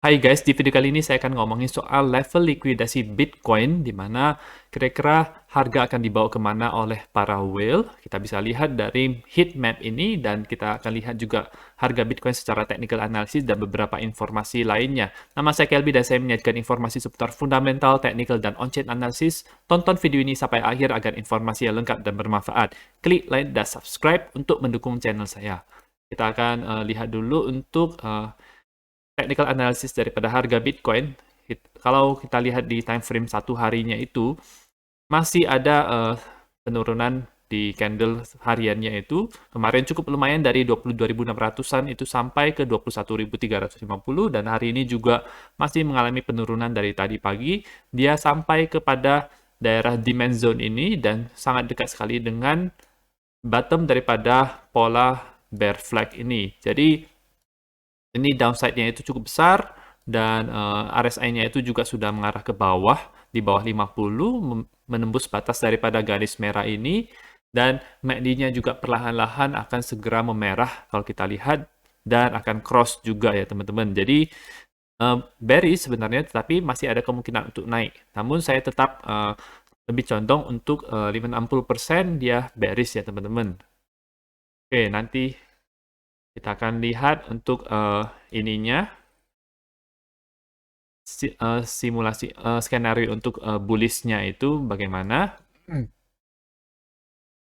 Hai guys, di video kali ini saya akan ngomongin soal level likuidasi Bitcoin, di mana kira-kira harga akan dibawa kemana oleh para whale. Kita bisa lihat dari heat map ini, dan kita akan lihat juga harga Bitcoin secara technical analysis dan beberapa informasi lainnya. Nama saya Kelby dan saya menyajikan informasi seputar fundamental, technical, dan on-chain analysis. Tonton video ini sampai akhir agar informasi yang lengkap dan bermanfaat. Klik like dan subscribe untuk mendukung channel saya. Kita akan lihat dulu untuk technical analysis daripada harga Bitcoin. Kalau kita lihat di time frame satu harinya itu, masih ada penurunan di candle hariannya itu. Kemarin cukup lumayan dari 22.600-an itu sampai ke 21.350, dan hari ini juga masih mengalami penurunan dari tadi pagi. Dia sampai kepada daerah demand zone ini dan sangat dekat sekali dengan bottom daripada pola bear flag ini. Jadi ini downside-nya itu cukup besar, dan RSI-nya itu juga sudah mengarah ke bawah, di bawah 50, menembus batas daripada garis merah ini, dan MACD-nya juga perlahan-lahan akan segera memerah kalau kita lihat, dan akan cross juga ya teman-teman. Jadi bearish sebenarnya, tetapi masih ada kemungkinan untuk naik. Namun saya tetap lebih condong untuk 60% dia bearish ya teman-teman. Oke, nanti kita akan lihat untuk ininya, simulasi skenario untuk bullish-nya itu bagaimana.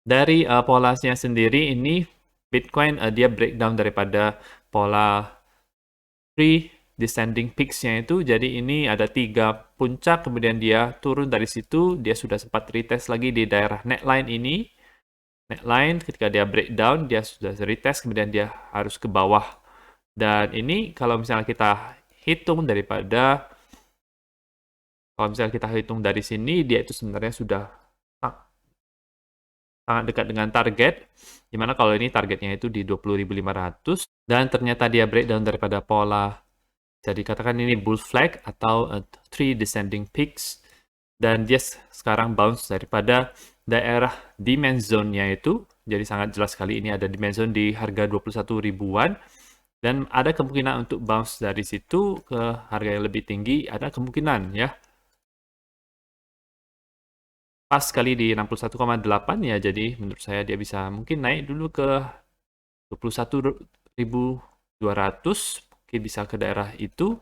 Dari polanya sendiri ini, Bitcoin dia breakdown daripada pola 3 descending peaks-nya itu. Jadi ini ada 3 puncak, kemudian dia turun dari situ, dia sudah sempat retest lagi di daerah neckline ini. Neckline ketika dia breakdown, dia sudah retest, kemudian dia harus ke bawah. Dan ini kalau misalnya kita hitung dari sini, dia itu sebenarnya sudah sangat dekat dengan target, dimana kalau ini targetnya itu di 20.500, dan ternyata dia breakdown daripada pola, jadi katakan ini bull flag atau 3 descending peaks, dan dia sekarang bounce daripada daerah demand zone-nya itu. Jadi sangat jelas sekali ini ada demand zone di harga 21 ribuan, dan ada kemungkinan untuk bounce dari situ ke harga yang lebih tinggi, ada kemungkinan ya. Pas sekali di 61,8 ya, jadi menurut saya dia bisa mungkin naik dulu ke 21.200, mungkin bisa ke daerah itu.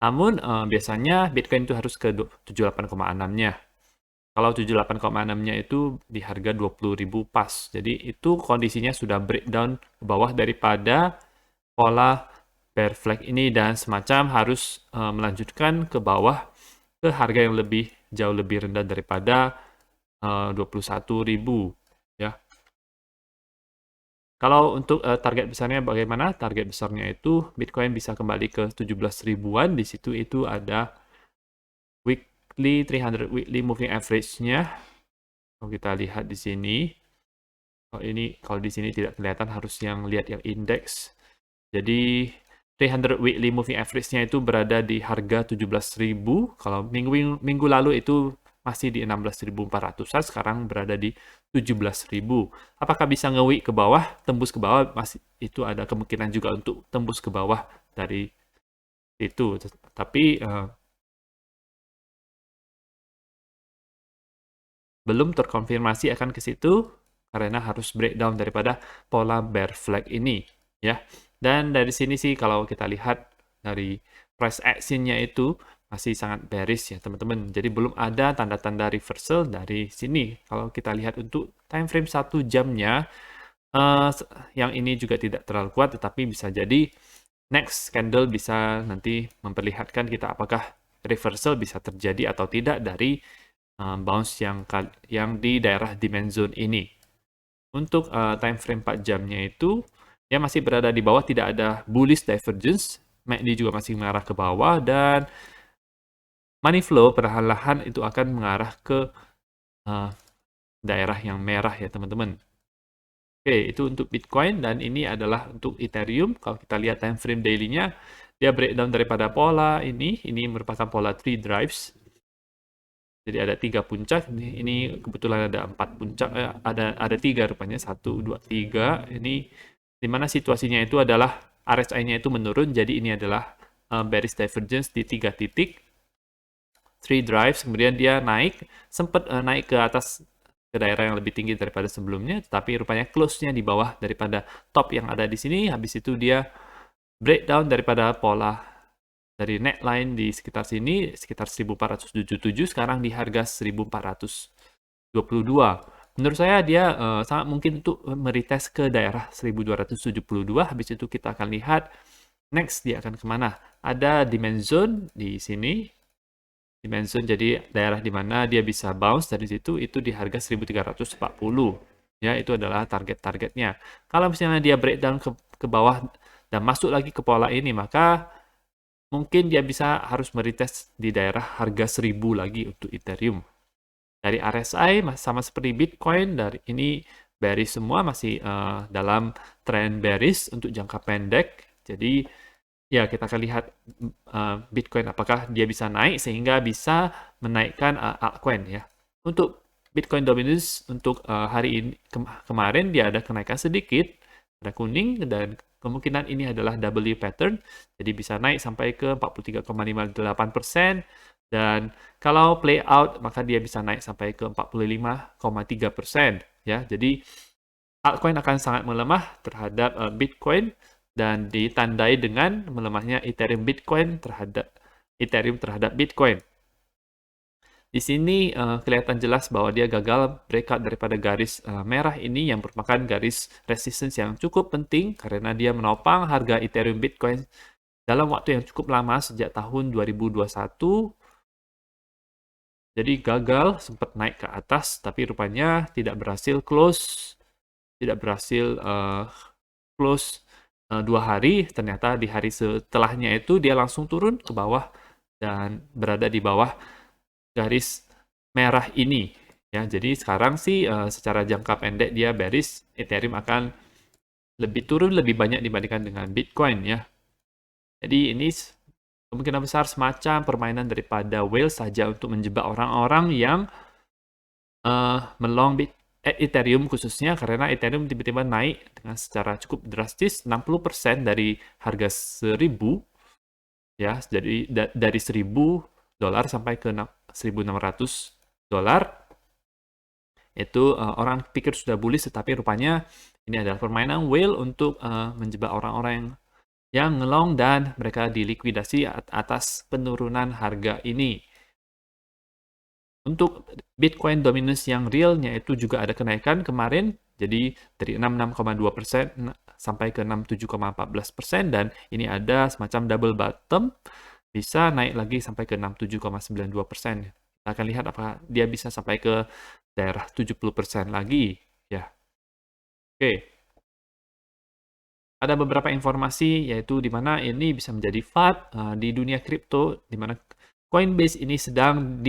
Namun biasanya Bitcoin itu harus ke 78,6-nya. Kalau 78,6-nya itu di harga 20.000 pas. Jadi itu kondisinya sudah breakdown ke bawah daripada pola bear flag ini, dan semacam harus melanjutkan ke bawah ke harga yang jauh lebih rendah daripada 21.000 ya. Kalau untuk target besarnya bagaimana? Target besarnya itu Bitcoin bisa kembali ke 17 ribuan. Di situ itu ada weekly 300 weekly moving average-nya. Kalau kita lihat di sini, kalau di sini tidak kelihatan, harus yang lihat yang indeks. Jadi 300 weekly moving average-nya itu berada di harga 17.000. Kalau minggu lalu itu masih di 16.400-an, sekarang berada di 17.000. Apakah bisa nge-wick ke bawah, tembus ke bawah? Masih itu ada kemungkinan juga untuk tembus ke bawah dari itu. Tapi belum terkonfirmasi akan ke situ, karena harus breakdown daripada pola bear flag ini ya. Dan dari sini sih kalau kita lihat dari price action-nya itu masih sangat bearish ya teman-teman. Jadi belum ada tanda-tanda reversal dari sini. Kalau kita lihat untuk time frame 1 jamnya, yang ini juga tidak terlalu kuat, tetapi bisa jadi next candle bisa nanti memperlihatkan kita apakah reversal bisa terjadi atau tidak dari bounce yang di daerah demand zone ini. Untuk time frame 4 jamnya itu, dia masih berada di bawah, tidak ada bullish divergence. MACD juga masih mengarah ke bawah, dan money flow perlahan-lahan itu akan mengarah ke daerah yang merah ya teman-teman. Oke, itu untuk Bitcoin, dan ini adalah untuk Ethereum. Kalau kita lihat time frame daily-nya, dia breakdown daripada pola ini merupakan pola 3 drives. Jadi ada 3 puncak. Ini kebetulan ada 4 puncak, ada 3 rupanya, 1, 2, 3. Ini dimana situasinya itu adalah RSI-nya itu menurun, jadi ini adalah bearish divergence di 3 titik, 3 drives, kemudian dia sempat naik ke atas ke daerah yang lebih tinggi daripada sebelumnya, tapi rupanya close-nya di bawah daripada top yang ada di sini. Habis itu dia breakdown daripada pola dari neckline di sekitar sini, sekitar 1477, sekarang di harga 1422. Menurut saya dia sangat mungkin untuk meretest ke daerah 1272. Habis itu kita akan lihat next dia akan kemana. Ada demand zone di sini. Demand zone jadi daerah di mana dia bisa bounce dari situ, itu di harga 1340. Ya, itu adalah target-targetnya. Kalau misalnya dia breakdown ke bawah dan masuk lagi ke pola ini, maka mungkin dia harus meretest di daerah harga 1000 lagi untuk Ethereum. Dari RSI sama seperti Bitcoin, dari ini bearish semua, masih dalam trend bearish untuk jangka pendek. Jadi ya, kita akan lihat Bitcoin apakah dia bisa naik sehingga bisa menaikkan altcoin ya. Untuk Bitcoin dominance untuk hari ini kemarin dia ada kenaikan sedikit, ada kuning, dan kemungkinan ini adalah W pattern, jadi bisa naik sampai ke 43,58%, dan kalau play out maka dia bisa naik sampai ke 45,3% ya. Jadi altcoin akan sangat melemah terhadap Bitcoin, dan ditandai dengan melemahnya Ethereum terhadap Bitcoin. Di sini kelihatan jelas bahwa dia gagal breakout daripada garis merah ini, yang merupakan garis resistance yang cukup penting karena dia menopang harga Ethereum Bitcoin dalam waktu yang cukup lama sejak tahun 2021. Jadi gagal, sempat naik ke atas, tapi rupanya tidak berhasil close 2 hari. Ternyata di hari setelahnya itu dia langsung turun ke bawah dan berada di bawah garis merah ini ya. Jadi sekarang sih secara jangka pendek dia bearish, Ethereum akan turun lebih banyak dibandingkan dengan Bitcoin ya. Jadi ini kemungkinan besar semacam permainan daripada whale saja untuk menjebak orang-orang yang melong Ethereum khususnya, karena Ethereum tiba-tiba naik dengan secara cukup drastis 60% dari harga 1000 ya. Jadi dari $1000 sampai ke $1600. Itu orang pikir sudah bullish, tetapi rupanya ini adalah permainan whale untuk menjebak orang-orang yang ngelong dan mereka dilikuidasi atas penurunan harga ini. Untuk Bitcoin dominance yang realnya itu juga ada kenaikan kemarin, jadi dari 66,2% sampai ke 67,14%, dan ini ada semacam double bottom, bisa naik lagi sampai ke 67,92%. Kita akan lihat apakah dia bisa sampai ke daerah 70% lagi ya. Oke. Ada beberapa informasi yaitu di mana ini bisa menjadi FUD di dunia kripto, di mana Coinbase ini sedang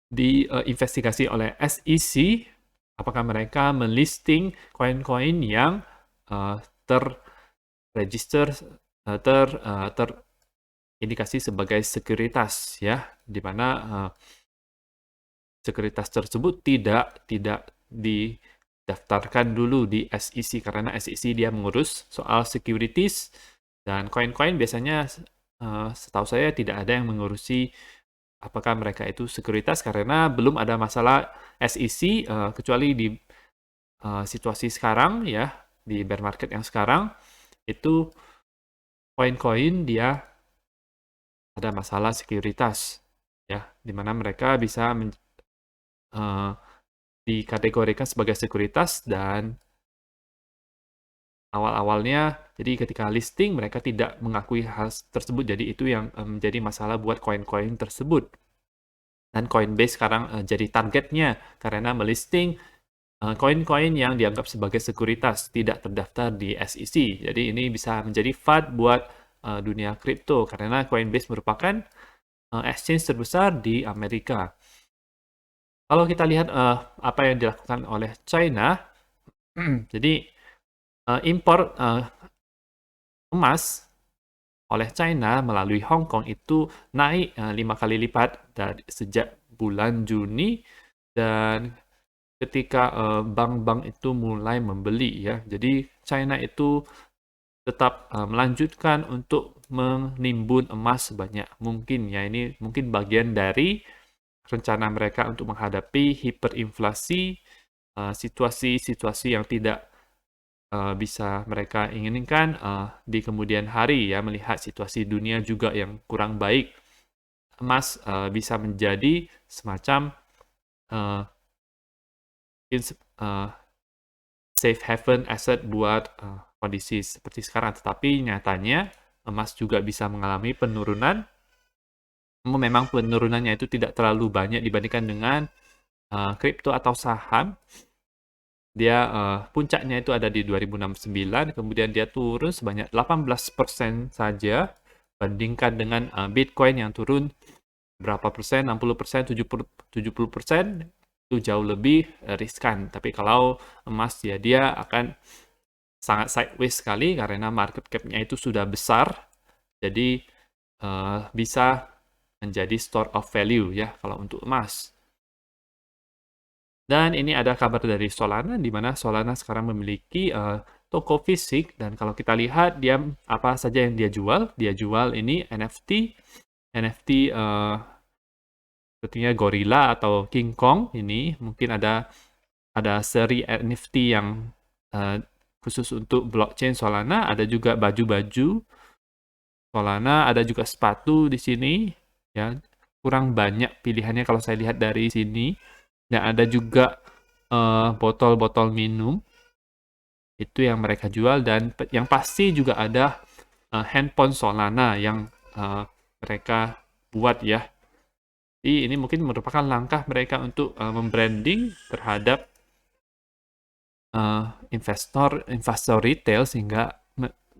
diinvestigasi oleh SEC, apakah mereka melisting koin-koin yang terregister terindikasi sebagai sekuritas ya, di mana sekuritas tersebut tidak didaftarkan dulu di SEC, karena SEC dia mengurus soal securities, dan koin-koin biasanya setahu saya tidak ada yang mengurusi apakah mereka itu sekuritas, karena belum ada masalah SEC kecuali di situasi sekarang ya, di bear market yang sekarang itu koin-koin dia ada masalah sekuritas ya, di mana mereka bisa dikategorikan sebagai sekuritas, dan awal-awalnya jadi ketika listing mereka tidak mengakui hal tersebut, jadi itu yang menjadi masalah buat koin-koin tersebut. Dan Coinbase sekarang jadi targetnya karena melisting koin-koin yang dianggap sebagai sekuritas tidak terdaftar di SEC. Jadi ini bisa menjadi FUD buat dunia kripto karena Coinbase merupakan exchange terbesar di Amerika. Kalau kita lihat apa yang dilakukan oleh China, jadi impor emas oleh China melalui Hong Kong itu naik 5 kali lipat dari sejak bulan Juni, dan ketika bank-bank itu mulai membeli ya. Jadi China itu tetap melanjutkan untuk menimbun emas sebanyak mungkin ya. Ini mungkin bagian dari rencana mereka untuk menghadapi hiperinflasi, situasi-situasi yang tidak bisa mereka inginkan di kemudian hari ya, melihat situasi dunia juga yang kurang baik. Emas bisa menjadi semacam uh, safe haven asset buat kondisi seperti sekarang. Tetapi nyatanya emas juga bisa mengalami penurunan. Namun memang penurunannya itu tidak terlalu banyak dibandingkan dengan kripto atau saham. Dia puncaknya itu ada di 2069, kemudian dia turun sebanyak 18% saja, bandingkan dengan Bitcoin yang turun berapa persen, 60%, 70%, itu jauh lebih riskan. Tapi kalau emas ya dia akan sangat sideways sekali karena market cap-nya itu sudah besar, jadi bisa menjadi store of value ya kalau untuk emas. Dan ini ada kabar dari Solana, di mana Solana sekarang memiliki toko fisik, dan kalau kita lihat dia apa saja yang dia jual ini NFT sepertinya gorilla atau King Kong ini, mungkin ada seri NFT yang khusus untuk blockchain Solana, ada juga baju-baju Solana, ada juga sepatu di sini ya. Kurang banyak pilihannya kalau saya lihat dari sini. Dan ada juga botol-botol minum itu yang mereka jual, dan yang pasti juga ada handphone Solana yang mereka buat ya. Jadi ini mungkin merupakan langkah mereka untuk membranding terhadap investor retail sehingga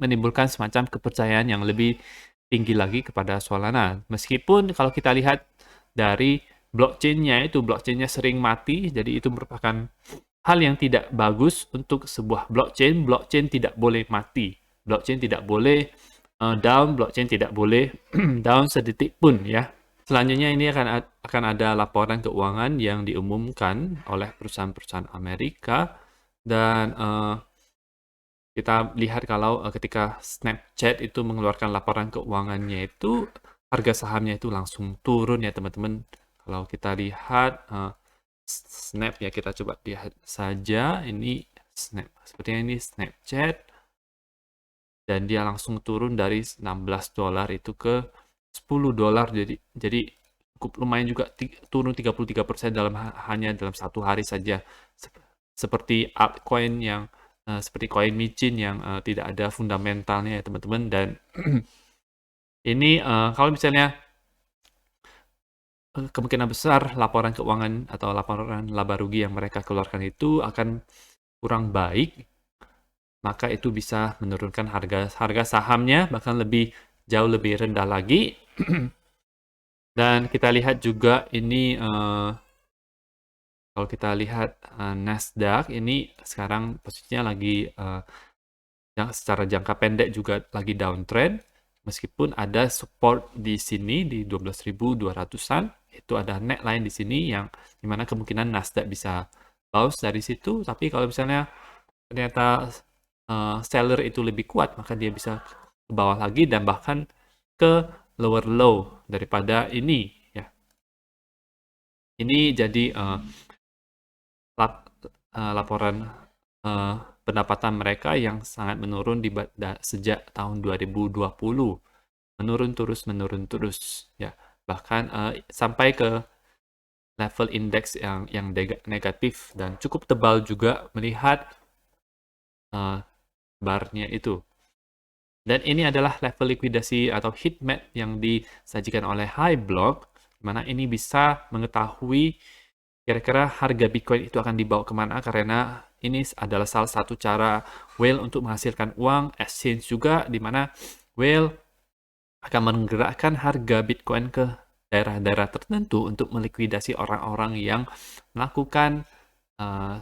menimbulkan semacam kepercayaan yang lebih tinggi lagi kepada Solana. Meskipun kalau kita lihat dari blockchain-nya sering mati, jadi itu merupakan hal yang tidak bagus untuk sebuah blockchain. Blockchain tidak boleh mati, blockchain tidak boleh down, blockchain tidak boleh down sedetik pun ya. Selanjutnya ini akan ada laporan keuangan yang diumumkan oleh perusahaan-perusahaan Amerika, dan kita lihat kalau ketika Snapchat itu mengeluarkan laporan keuangannya itu, harga sahamnya itu langsung turun ya teman-teman. Kalau kita lihat Snap ya, kita coba lihat saja ini Snap. Sepertinya ini Snapchat, dan dia langsung turun dari $16 itu ke $10. Jadi cukup lumayan juga, turun 33% hanya dalam satu hari saja. Seperti altcoin yang seperti koin micin yang tidak ada fundamentalnya ya teman-teman. Dan ini kalau misalnya kemungkinan besar laporan keuangan atau laporan laba rugi yang mereka keluarkan itu akan kurang baik, maka itu bisa menurunkan harga sahamnya bahkan jauh lebih rendah lagi. Dan kita lihat juga ini kalau kita lihat Nasdaq ini sekarang posisinya lagi secara jangka pendek juga lagi downtrend, meskipun ada support di sini di 12.200-an. Itu ada neckline di sini yang dimana kemungkinan Nasdaq bisa bounce dari situ. Tapi kalau misalnya ternyata seller itu lebih kuat, maka dia bisa ke bawah lagi dan bahkan ke lower low daripada ini ya. Ini jadi laporan pendapatan mereka yang sangat menurun sejak tahun 2020. Menurun terus ya. Bahkan sampai ke level indeks yang negatif, dan cukup tebal juga melihat barnya itu. Dan ini adalah level likuidasi atau heat map yang disajikan oleh HighBlock, mana ini bisa mengetahui kira-kira harga Bitcoin itu akan dibawa kemana, karena ini adalah salah satu cara whale untuk menghasilkan uang, exchange juga, di mana whale akan menggerakkan harga Bitcoin ke daerah-daerah tertentu untuk melikuidasi orang-orang yang melakukan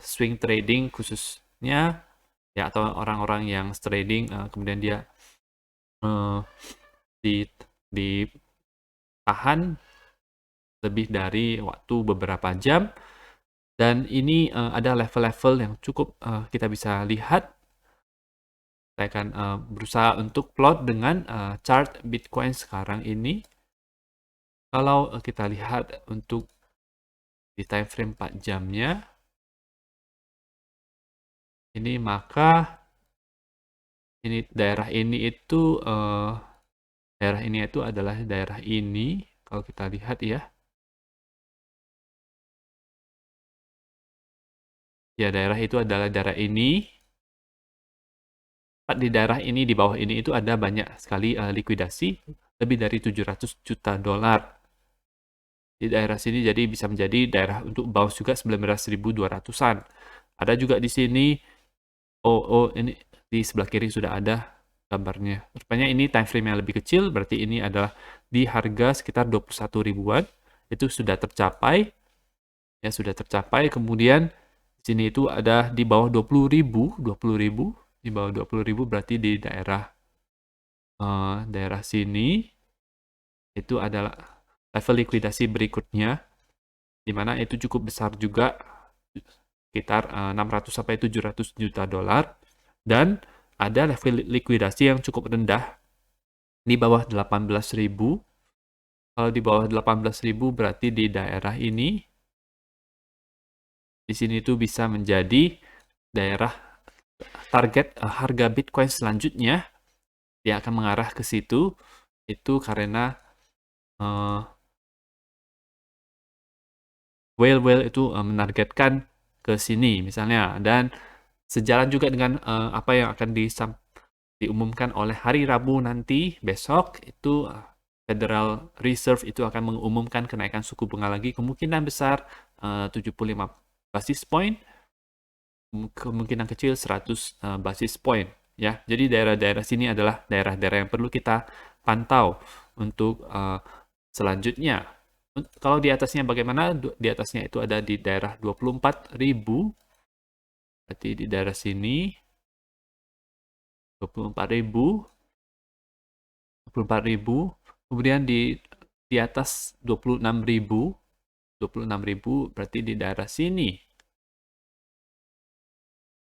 swing trading khususnya ya, atau orang-orang yang trading kemudian dia ditahan lebih dari waktu beberapa jam. Dan ini ada level-level yang cukup kita bisa lihat Saya akan berusaha untuk plot dengan chart Bitcoin sekarang ini. Kalau kita lihat untuk di time frame 4 jamnya, ini maka ini daerah ini itu adalah daerah ini. Kalau kita lihat ya, daerah itu adalah daerah ini. Di daerah ini, di bawah ini itu ada banyak sekali likuidasi, lebih dari 700 juta dolar di daerah sini, jadi bisa menjadi daerah untuk bounce juga 19.200-an. Ada juga di sini, ini di sebelah kiri sudah ada gambarnya. Rupanya ini time frame yang lebih kecil, berarti ini adalah di harga sekitar 21 ribuan, itu sudah tercapai, ya sudah tercapai. Kemudian di sini itu ada di bawah 20 ribu, di bawah 20 ribu berarti di daerah sini itu adalah level likuidasi berikutnya, di mana itu cukup besar juga, sekitar 600 sampai 700 juta dolar, dan ada level likuidasi yang cukup rendah di bawah 18.000. Kalau di bawah 18.000 berarti di daerah ini, di sini itu bisa menjadi daerah target harga Bitcoin selanjutnya. Dia akan mengarah ke situ, itu karena whale itu menargetkan ke sini misalnya, dan sejalan juga dengan apa yang akan diumumkan oleh hari Rabu nanti, besok itu Federal Reserve itu akan mengumumkan kenaikan suku bunga lagi, kemungkinan besar 75 basis point, kemungkinan kecil 100 basis point ya. Jadi daerah-daerah sini adalah daerah-daerah yang perlu kita pantau untuk selanjutnya. Kalau di atasnya bagaimana? Di atasnya itu ada di daerah 24.000. Berarti di daerah sini 24.000. Kemudian di atas 26.000. 26.000 berarti di daerah sini.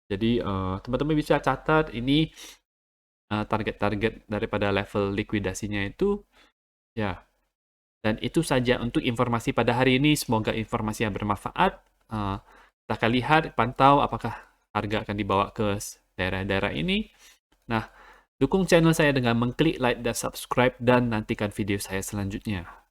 Jadi teman-teman bisa catat ini target-target daripada level likuidasinya itu ya. Dan itu saja untuk informasi pada hari ini. Semoga informasi yang bermanfaat. Kita akan lihat, pantau apakah harga akan dibawa ke daerah-daerah ini. Nah, dukung channel saya dengan mengklik like dan subscribe, dan nantikan video saya selanjutnya.